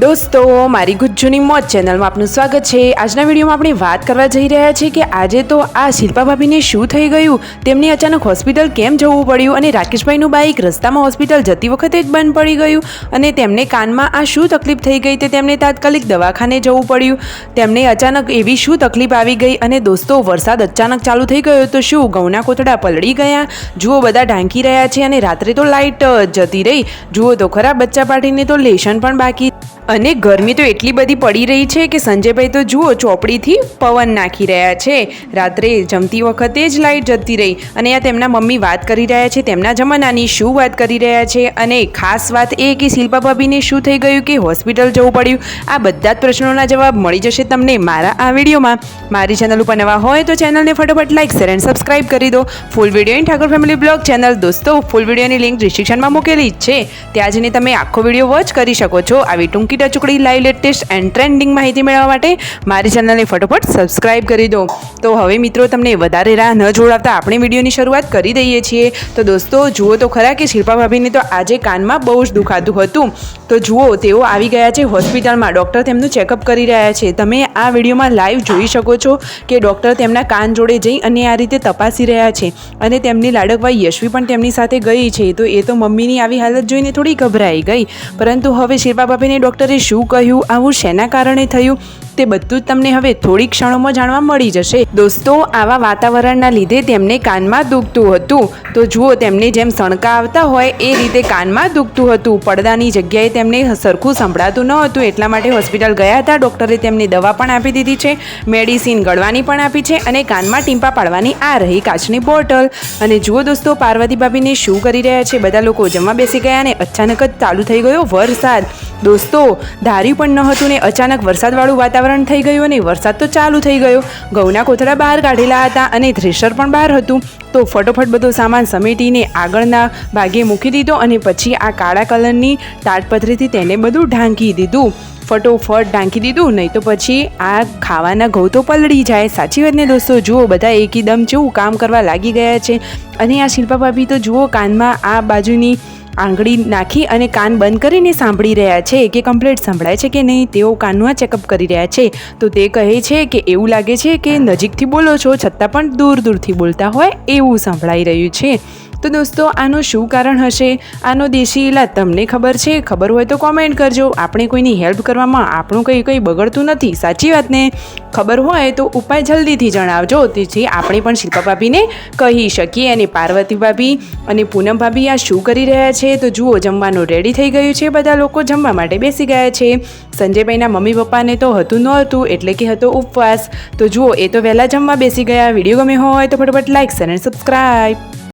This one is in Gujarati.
દોસ્તો, મારી ગુજ્જુની મોજ ચેનલમાં આપનું સ્વાગત છે। આજના વિડીયોમાં આપણે વાત કરવા જઈ રહ્યા છીએ કે આજે તો આ શિલ્પા ભાભીને શું થઈ ગયું, તેમને અચાનક હોસ્પિટલ કેમ જવું પડ્યું અને રાકેશભાઈનું બાઇક રસ્તામાં હોસ્પિટલ જતી વખતે જ બંધ પડી ગયું અને તેમને કાનમાં આ શું તકલીફ થઈ ગઈ તે તેમને તાત્કાલિક દવાખાને જવું પડ્યું। તેમને અચાનક એવી શું તકલીફ આવી ગઈ અને દોસ્તો વરસાદ અચાનક ચાલુ થઈ ગયો તો શું ઘઉંના કોથળા પલળી ગયા? જુઓ, બધા ઢાંકી રહ્યા છે અને રાત્રે તો લાઇટ જતી રહી। જુઓ તો ખરા, બચ્ચા પાર્ટીને તો લેશન પણ બાકી અને ગરમી તો એટલી બધી પડી રહી છે કે સંજયભાઈ તો જુઓ ચોપડીથી પવન નાખી રહ્યા છે। રાત્રે જમતી વખતે જ લાઇટ જતી રહી અને આ તેમના મમ્મી વાત કરી રહ્યા છે તેમના જમાનાની, શું વાત કરી રહ્યા છે અને ખાસ વાત એ કે શિલ્પા ભાભીને શું થઈ ગયું કે હોસ્પિટલ જવું પડ્યું। આ બધા જ પ્રશ્નોના જવાબ મળી જશે તમને મારા આ વિડીયોમાં। મારી ચેનલ ઉપર નવા હોય તો ચેનલને ફટાફટ લાઇક, શેર એન્ડ સબસ્ક્રાઇબ કરી દો। Full video in Thakor family blog channel દોસ્તો, ફૂલ વિડીયોની લિંક ડિસ્ક્રિપ્શનમાં મૂકેલી જ છે, ત્યાં જઈને તમે આખો વિડીયો વોચ કરી શકો છો। આવી ટૂંકી ટચુકડી લાઈવ લેટેસ્ટ એન્ડ ટ્રેન્ડિંગ માહિતી મેળવવા માટે મારી ચેનલને ફટાફટ સબસ્ક્રાઇબ કરી દો। તો હવે મિત્રો, તમને વધારે રાહ ન જોડાવતા આપણે વિડીયોની શરૂઆત કરી દઈએ છીએ। તો દોસ્તો જુઓ તો ખરા કે શિલ્પા ભાભીને તો આજે કાનમાં બહુ જ દુખાતું હતું, તો જુઓ તેઓ આવી ગયા છે હોસ્પિટલમાં। ડૉક્ટર તેમનું ચેકઅપ કરી રહ્યા છે, તમે આ વિડીયોમાં લાઈવ જોઈ શકો છો કે ડૉક્ટર તેમના કાન જોડે જઈ અને આ રીતે તપાસી રહ્યા છે અને તેમની લાડકવાઈ યશવી પણ તેમની સાથે ગઈ છે। તો એ તો મમ્મીની આવી હાલત જોઈને થોડી ગભરાઈ ગઈ, પરંતુ હવે શિલ્પા ભાભીને ડૉક્ટરે શું કહ્યું, આવું શેના કારણે થયું તે બધું જ તમને હવે થોડી ક્ષણોમાં જાણવા મળી જશે। દોસ્તો, આવા વાતાવરણના લીધે તેમને કાનમાં દુખતું હતું, તો જુઓ તેમને જેમ સણકા આવતા હોય એ રીતે કાનમાં દુખતું હતું। પડદાની જગ્યાએ તેમને સરખું સંભળાતું ન હતું, એટલા માટે હોસ્પિટલ ગયા હતા। ડૉક્ટરે તેમને દવા પણ આપી દીધી છે, મેડિસિન ગળવાની પણ આપી છે અને કાનમાં ટીમ્પા પાડવાની આ રહી કાચની બોટલ। અને જુઓ દોસ્તો, પાર્વતી ભાભીને શું કરી રહ્યા છે, બધા લોકો જમવા બેસી ગયા અને અચાનક જ ચાલુ થઈ ગયો વરસાદ। દોસ્તો, ધાર્યું પણ ન હતું ને અચાનક વરસાદવાળું વાતાવરણ થઈ ગયું અને વરસાદ તો ચાલુ થઈ ગયો। ઘઉંના કોથળા બહાર કાઢેલા હતા અને થ્રેશર પણ બહાર હતું, તો ફટોફટ બધો સામાન સમેટીને આગળના ભાગે મૂકી દીધો અને પછી આ કાળા કલરની તાડપત્રીથી તેને બધું ઢાંકી દીધું। ફટોફટ ઢાંકી દીધું, નહીં તો પછી આ ખાવાના ઘઉં તો પલળી જાય। સાચી વાત ને દોસ્તો? જુઓ બધા એકદમ જેવું કામ કરવા લાગી ગયા છે અને આ શિલ્પા ભાભી તો જુઓ કાનમાં આ બાજુની આંગળી નાખી અને કાન બંધ કરીને સાંભળી રહ્યા છે કે કમ્પ્લીટ સંભળાય છે કે નહીં, તેઓ કાનનું આ ચેકઅપ કરી રહ્યા છે। તો તે કહે છે કે એવું લાગે છે કે નજીકથી બોલો છો છતાં પણ દૂર દૂરથી બોલતા હોય એવું સંભળાઈ રહ્યું છે। તો દોસ્તો, આનું શું કારણ હશે, આનો દેશી ઇલાજ તમને ખબર છે? ખબર હોય તો કોમેન્ટ કરજો। આપણે કોઈની હેલ્પ કરવામાં આપણું કંઈ બગડતું નથી, સાચી વાત ને? ખબર હોય તો ઉપાય જલ્દીથી જણાવજો, તેથી આપણે પણ શિલ્પા ભાભીને કહી શકીએ। અને પાર્વતી ભાભી અને પૂનમ ભાભી આ શું કરી રહ્યા છે? તો જુઓ, જમવાનું રેડી થઈ ગયું છે, બધા લોકો જમવા માટે બેસી ગયા છે। સંજયભાઈના મમ્મી પપ્પાને તો હતું નહોતું, એટલે કે હતો ઉપવાસ, તો જુઓ એ તો વહેલા જમવા બેસી ગયા। વિડીયો ગમે હોય તો ફટાફટ લાઈક, શેર અને સબસ્ક્રાઈબ।